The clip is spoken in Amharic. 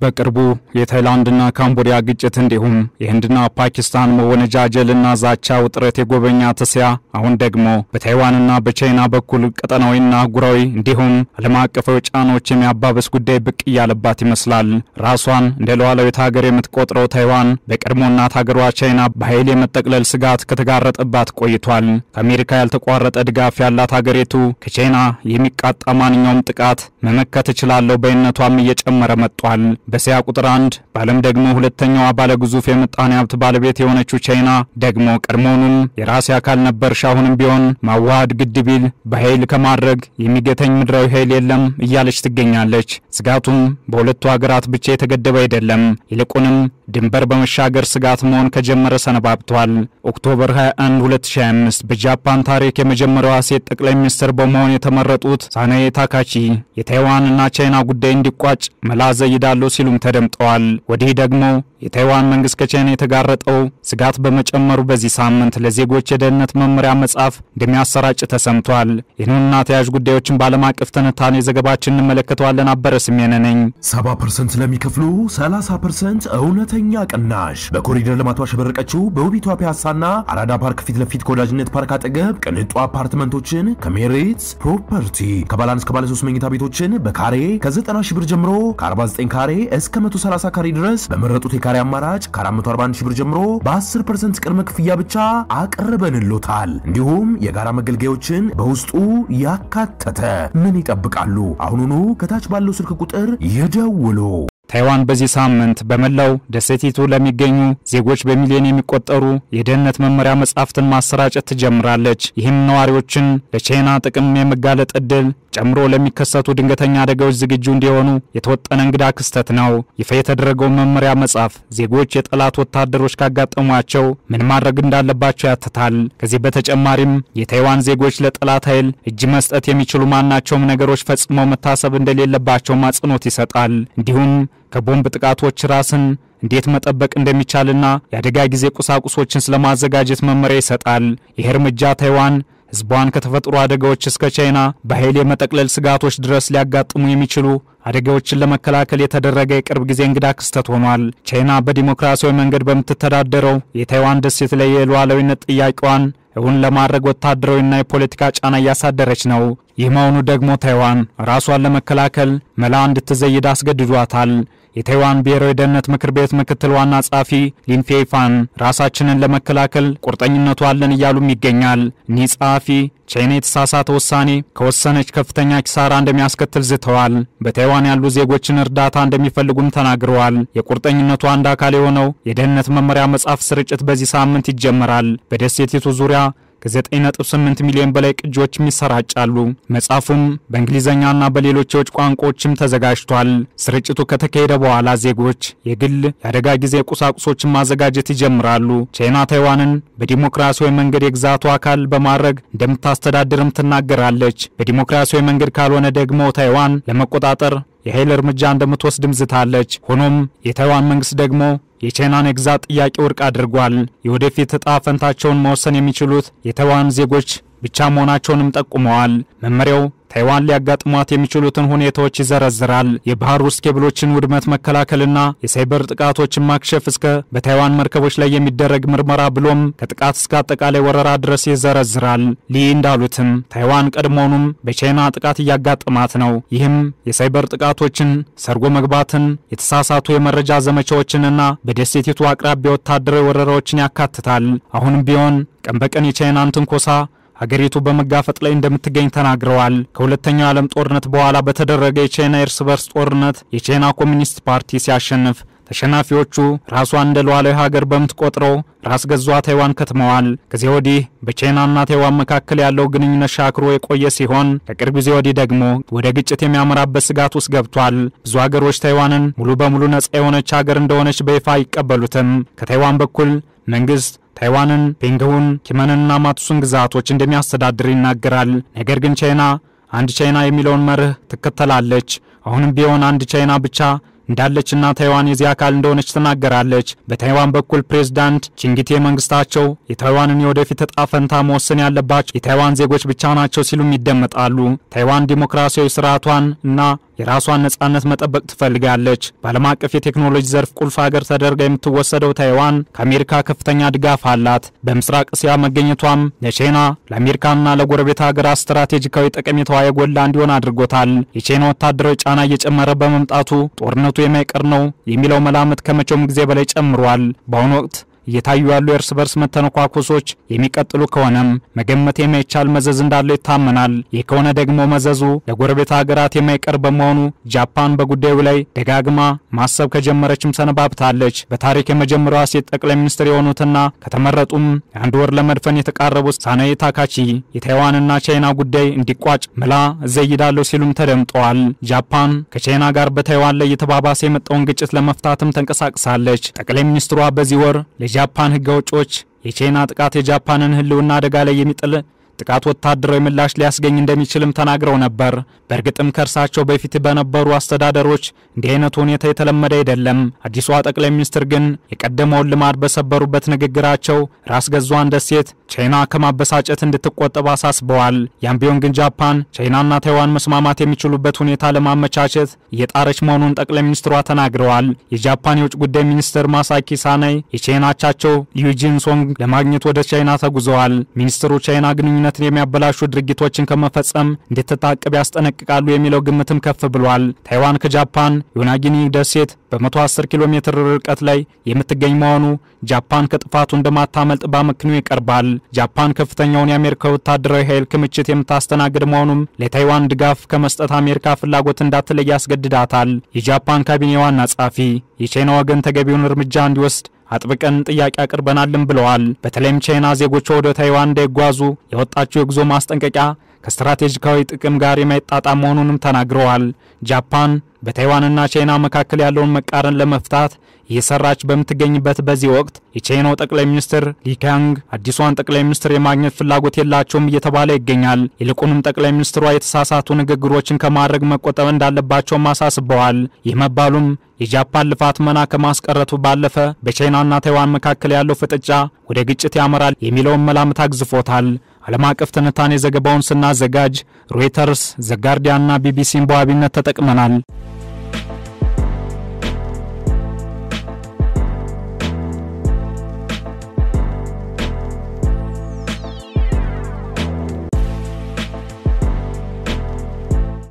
በቅርቡ የታይላንድና ካምቦዲያ ግጭት እንዲሁም የህንድና ፓኪስታን መወነጃጀልና ዛቻ ውጥረት የጎበኛት እስያ አሁን ደግሞ በታይዋንና በቻይና በኩል ቀጠናዊና አህጉራዊ እንዲሁም ዓለም አቀፋዊ ጫናዎች የሚያባብስ ጉዳይ ብቅ ያለባት ይመስላል። ራሷን እንደ ሉዓላዊት ሀገር የምትቆጥረው ታይዋን በቀድሞ እናት ሀገሯ ቻይና በኃይል የመጠቅለል ስጋት ከተጋረጠባት ቆይቷል። ከአሜሪካ ያልተቋረጠ ድጋፍ ያላት ሀገሪቱ ከቻይና የሚቃጣ ማንኛውም ጥቃት መመከት እችላለሁ በእነቷም እየጨመረ መጥቷል። በእስያ ቁጥር 1 በዓለም ደግሞ ሁለተኛዋ ባለ ግዙፍ የምጣኔ ሀብት ባለቤት የሆነችው ቻይና ደግሞ ቀድሞውንም የራስ አካል ነበርሽ አሁንም ቢሆን ማዋሃድ ግድቢል በኃይል ከማድረግ የሚገተኝ ምድራዊ ኃይል የለም እያለች ትገኛለች። ስጋቱም በሁለቱ ሀገራት ብቻ የተገደበ አይደለም። ይልቁንም ድንበር በመሻገር ስጋት መሆን ከጀመረ ሰነባብቷል። ኦክቶበር 21 2025 በጃፓን ታሪክ የመጀመሪያዋ ሴት ጠቅላይ ሚኒስትር በመሆን የተመረጡት ሳናኤ ታካቺ የታይዋንና ቻይና ጉዳይ እንዲቋጭ መላዘ ይዳሉ ሲሉም ተደምጠዋል። ወዲህ ደግሞ የታይዋን መንግስት ከቻይና የተጋረጠው ስጋት በመጨመሩ በዚህ ሳምንት ለዜጎች የደህንነት መመሪያ መጻፍ እንደሚያሰራጭ ተሰምቷል። ይህንና ተያያዥ ጉዳዮችን ባለም አቀፍ ትንታኔ ዘገባችን እንመለከተዋለን። አበረስሜነ ነኝ። 70% ለሚከፍሉ 30% እውነተኛ ቅናሽ በኮሪደር ልማቷ ሸበረቀችው በውቢቷ ፒያሳና አራዳ ፓርክ ፊት ለፊት ከወዳጅነት ፓርክ አጠገብ ቅንጡ አፓርትመንቶችን ከሜሪትስ ፕሮፐርቲ ከባለ 1 እስከ ባለ 3 መኝታ ቤቶችን በካሬ ከ90 ሺህ ብር ጀምሮ ከ49 ካሬ እስከ 130 ካሬ ድረስ በመረጡት የካሬ አማራጭ ከ441 ሺህ ብር ጀምሮ በ10% ቅድመ ክፍያ ብቻ አቀርበንልዎታል። እንዲሁም የጋራ መገልገያዎችን በውስጡ ያካተተ ምን ይጠብቃሉ? አሁኑኑ ከታች ባለው ስልክ ቁጥር ይደውሉ። ታይዋን በዚህ ሳምንት በመላው ደሴቲቱ ለሚገኙ ዜጎች በሚሊዮን የሚቆጠሩ የደህንነት መመሪያ መጻፍትን ማሰራጨት ትጀምራለች። ይህም ነዋሪዎችን ለቻይና ጥቅም የመጋለጥ ዕድል ጨምሮ ለሚከሰቱ ድንገተኛ አደጋዎች ዝግጁ እንዲሆኑ የተወጠነ እንግዳ ክስተት ነው። ይፋ የተደረገው መመሪያ መጻፍ ዜጎች የጠላት ወታደሮች ካጋጠሟቸው ምን ማድረግ እንዳለባቸው ያትታል። ከዚህ በተጨማሪም የታይዋን ዜጎች ለጠላት ኃይል እጅ መስጠት የሚችሉ ማናቸውም ነገሮች ፈጽመው መታሰብ እንደሌለባቸው ማጽኖት ይሰጣል። እንዲሁም ከቦምብ ጥቃቶች ራስን እንዴት መጠበቅ እንደሚቻልና የአደጋ ጊዜ ቁሳቁሶችን ስለማዘጋጀት መመሪያ ይሰጣል። ይህ እርምጃ ታይዋን ህዝቧን ከተፈጥሮ አደጋዎች እስከ ቻይና በኃይል የመጠቅለል ስጋቶች ድረስ ሊያጋጥሙ የሚችሉ አደጋዎችን ለመከላከል የተደረገ የቅርብ ጊዜ እንግዳ ክስተት ሆኗል። ቻይና በዲሞክራሲያዊ መንገድ በምትተዳደረው የታይዋን ደሴት ላይ የሉዓላዊነት ጥያቄዋን እውን ለማድረግ ወታደራዊና የፖለቲካ ጫና እያሳደረች ነው። ይህ መሆኑ ደግሞ ታይዋን ራሷን ለመከላከል መላ እንድትዘይድ አስገድዷታል። የታይዋን ብሔራዊ ደህንነት ምክር ቤት ምክትል ዋና ጸሐፊ ሊን ፌይፋን ራሳችንን ለመከላከል ቁርጠኝነቱ አለን እያሉም ይገኛል። እኒህ ጸሐፊ ቻይና የተሳሳተ ውሳኔ ከወሰነች ከፍተኛ ኪሳራ እንደሚያስከትል ዝተዋል። በታይዋን ያሉ ዜጎችን እርዳታ እንደሚፈልጉም ተናግረዋል። የቁርጠኝነቱ አንድ አካል የሆነው የደህንነት መመሪያ መጻፍ ስርጭት በዚህ ሳምንት ይጀምራል። በደሴቲቱ ዙሪያ ከ9.8 ሚሊዮን በላይ ቅጂዎች ይሰራጫሉ። መጻፉም በእንግሊዘኛና በሌሎች የውጭ ቋንቋዎችም ተዘጋጅቷል። ስርጭቱ ከተካሄደ በኋላ ዜጎች የግል የአደጋ ጊዜ ቁሳቁሶችን ማዘጋጀት ይጀምራሉ። ቻይና ታይዋንን በዲሞክራሲያዊ መንገድ የግዛቱ አካል በማድረግ እንደምታስተዳድርም ትናገራለች። በዲሞክራሲያዊ መንገድ ካልሆነ ደግሞ ታይዋን ለመቆጣጠር የኃይል እርምጃ እንደምትወስድም ዝታለች። ሆኖም የታይዋን መንግስት ደግሞ የቻይናን ግዛት ጥያቄ ውድቅ አድርጓል። የወደፊት ዕጣ ፈንታቸውን መወሰን የሚችሉት የታይዋን ዜጎች ብቻ መሆናቸውንም ጠቁመዋል። መመሪያው ታይዋን ሊያጋጥሟት የሚችሉትን ሁኔታዎች ይዘረዝራል። የባህር ውስጥ ኬብሎችን ውድመት መከላከልና የሳይበር ጥቃቶችን ማክሸፍ እስከ በታይዋን መርከቦች ላይ የሚደረግ ምርመራ ብሎም ከጥቃት እስከ አጠቃላይ ወረራ ድረስ ይዘረዝራል። ሊ እንዳሉትም ታይዋን ቀድሞውንም በቻይና ጥቃት እያጋጠማት ነው። ይህም የሳይበር ጥቃቶችን፣ ሰርጎ መግባትን፣ የተሳሳቱ የመረጃ ዘመቻዎችንና በደሴቲቱ አቅራቢያ ወታደራዊ ወረራዎችን ያካትታል። አሁንም ቢሆን ቀን በቀን የቻይናን ትንኮሳ ሀገሪቱ በመጋፈጥ ላይ እንደምትገኝ ተናግረዋል። ከሁለተኛው ዓለም ጦርነት በኋላ በተደረገ የቻይና እርስ በርስ ጦርነት የቻይና ኮሚኒስት ፓርቲ ሲያሸንፍ ተሸናፊዎቹ ራሷን እንደ ሉዓላዊ ሀገር በምትቆጥረው ራስ ገዟ ታይዋን ከተመዋል። ከዚህ ወዲህ በቻይናና ታይዋን መካከል ያለው ግንኙነት ሻክሮ የቆየ ሲሆን ከቅርብ ጊዜ ወዲህ ደግሞ ወደ ግጭት የሚያመራበት ስጋት ውስጥ ገብቷል። ብዙ ሀገሮች ታይዋንን ሙሉ በሙሉ ነፃ የሆነች ሀገር እንደሆነች በይፋ አይቀበሉትም። ከታይዋን በኩል መንግስት ታይዋንን ፔንግሁን፣ ኪመንና ማቱሱን ግዛቶች እንደሚያስተዳድር ይናገራል። ነገር ግን ቻይና አንድ ቻይና የሚለውን መርህ ትከተላለች። አሁንም ቢሆን አንድ ቻይና ብቻ እንዳለችና ታይዋን የዚህ አካል እንደሆነች ተናገራለች። በታይዋን በኩል ፕሬዝዳንት ቺንግቴ መንግስታቸው የታይዋንን የወደፊት ዕጣ ፈንታ መወሰን ያለባቸው የታይዋን ዜጎች ብቻ ናቸው ሲሉም ይደመጣሉ። ታይዋን ዲሞክራሲያዊ ስርዓቷን እና የራሷን ነጻነት መጠበቅ ትፈልጋለች። በዓለም አቀፍ የቴክኖሎጂ ዘርፍ ቁልፍ ሀገር ተደርጋ የምትወሰደው ታይዋን ከአሜሪካ ከፍተኛ ድጋፍ አላት። በምስራቅ እስያ መገኘቷም ለቻይና ለአሜሪካና ለጎረቤት ሀገራት ስትራቴጂካዊ ጠቀሜታዋ የጎላ እንዲሆን አድርጎታል። የቻይና ወታደራዊ ጫና እየጨመረ በመምጣቱ ጦርነቱ የማይቀር ነው የሚለው መላምት ከመቼውም ጊዜ በላይ ጨምሯል። በአሁኑ ወቅት እየታዩ ያሉ የእርስ በርስ መተነኳኮሶች የሚቀጥሉ ከሆነም መገመት የማይቻል መዘዝ እንዳለው ይታመናል። ይህ ከሆነ ደግሞ መዘዙ ለጎረቤት ሀገራት የማይቀር በመሆኑ ጃፓን በጉዳዩ ላይ ደጋግማ ማሰብ ከጀመረችም ሰነባብታለች። በታሪክ የመጀመሪያዋ ሴት ጠቅላይ ሚኒስትር የሆኑትና ከተመረጡም አንድ ወር ለመድፈን የተቃረቡት ሳናይ ታካቺ የታይዋንና ቻይና ጉዳይ እንዲቋጭ መላ ዘይዳለው ሲሉም ተደምጠዋል። ጃፓን ከቻይና ጋር በታይዋን ላይ የተባባሰ የመጣውን ግጭት ለመፍታትም ተንቀሳቅሳለች። ጠቅላይ ሚኒስትሯ በዚህ ወር ጃፓን ህግ አውጪዎች የቻይና ጥቃት የጃፓንን ህልውና አደጋ ላይ የሚጥል ጥቃት ወታደራዊ ምላሽ ሊያስገኝ እንደሚችልም ተናግረው ነበር። በእርግጥም ከርሳቸው በፊት በነበሩ አስተዳደሮች እንዲህ አይነት ሁኔታ የተለመደ አይደለም። አዲሷ ጠቅላይ ሚኒስትር ግን የቀደመውን ልማድ በሰበሩበት ንግግራቸው ራስ ገዟን ደሴት ቻይና ከማበሳጨት እንድትቆጠብ አሳስበዋል። ያም ቢሆን ግን ጃፓን ቻይናና ታይዋን መስማማት የሚችሉበት ሁኔታ ለማመቻቸት እየጣረች መሆኑን ጠቅላይ ሚኒስትሯ ተናግረዋል። የጃፓን የውጭ ጉዳይ ሚኒስትር ማሳኪ ሳናይ የቻይናቻቸው ሊዩ ጂንሶንግ ለማግኘት ወደ ቻይና ተጉዘዋል። ሚኒስትሩ ቻይና ግንኙነትን የሚያበላሹ ድርጊቶችን ከመፈጸም እንድትታቀብ ያስጠነቅቃሉ የሚለው ግምትም ከፍ ብሏል። ታይዋን ከጃፓን ዮናጊኒ ደሴት በ110 ኪሎ ሜትር ርቀት ላይ የምትገኝ መሆኑ ጃፓን ከጥፋቱ እንደማታመልጥ በአመክንዮ ይቀርባል። ጃፓን ከፍተኛውን የአሜሪካ ወታደራዊ ኃይል ክምችት የምታስተናግድ መሆኑም ለታይዋን ድጋፍ ከመስጠት አሜሪካ ፍላጎት እንዳትለይ ያስገድዳታል። የጃፓን ካቢኔ ዋና ጸሐፊ የቻይና ወገን ተገቢውን እርምጃ እንዲወስድ አጥብቀን ጥያቄ አቅርበናልም ብለዋል። በተለይም ቻይና ዜጎቿ ወደ ታይዋን እንዳይጓዙ የወጣችው የጉዞ ማስጠንቀቂያ ከስትራቴጂካዊ ጥቅም ጋር የማይጣጣም መሆኑንም ተናግረዋል። ጃፓን በታይዋንና ቻይና መካከል ያለውን መቃረን ለመፍታት እየሰራች በምትገኝበት በዚህ ወቅት የቻይናው ጠቅላይ ሚኒስትር ሊ ኪያንግ አዲሷን ጠቅላይ ሚኒስትር የማግኘት ፍላጎት የላቸውም እየተባለ ይገኛል። ይልቁንም ጠቅላይ ሚኒስትሯ የተሳሳቱ ንግግሮችን ከማድረግ መቆጠብ እንዳለባቸው አሳስበዋል። ይህ መባሉም የጃፓን ልፋት መና ከማስቀረቱ ባለፈ በቻይናና ታይዋን መካከል ያለው ፍጥጫ ወደ ግጭት ያመራል የሚለውን መላምት አግዝፎታል። ዓለም አቀፍ ትንታኔ ዘገባውን ስናዘጋጅ ሮይተርስ፣ ዘ ጋርዲያንና ቢቢሲን በዋቢነት ተጠቅመናል።